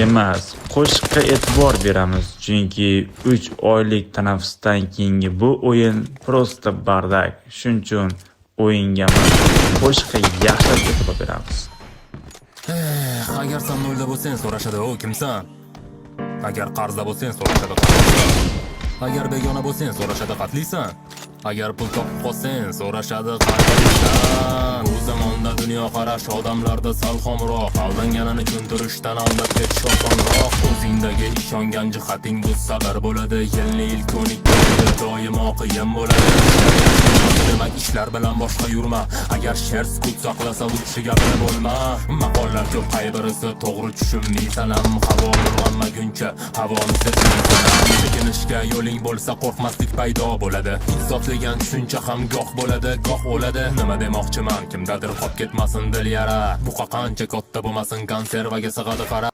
emas, qo'shiqqa e'tibor beramiz, chunki 3 oylik tanaffusdan keyingi bu o'yin prosta bardak. Shuning uchun o'yinga emas, qo'shiqqa yaxshilab e'tibor beramiz. Agar sen nolda bo'lsang so'rashadi, "O kimsan?" Agar qarzda bo'lsang so'rashadi, "Qatlisan?" Agar begona bo'lsang so'rashadi, "Qatlisan?" Agar pul topib qolsang so'rashadi, "Qatlisan?" Bu zamonda dunyo qarash odamlarda sal xomroq, aldanganini tushuntirishdan aldab ketish osonroq. O'zingdagi ishongan jihating bu sabr bo'ladi, yilni ilk 12 doimo qiyin bo'ladi. Demak ishlar bilan boshqa yurma, agar sher sukut saqlasa u kishi gapini bo'lma. Maqollar ko'p, qaybirisi to'g'ri tushunmaysan ham, havo ulg'anmaguncha havoni sezmaysan. Chekinishga yo'ling bo'lsa qo'rqmaslik paydo bo'ladi. Insof degan tushuncha ham goh bo'ladi, goh o'ladi. Nima demoqchiman, kimdadir qolib ketmasin dil yara. Buqa qancha katta bo'lmasin, konservaga sig'adi qara.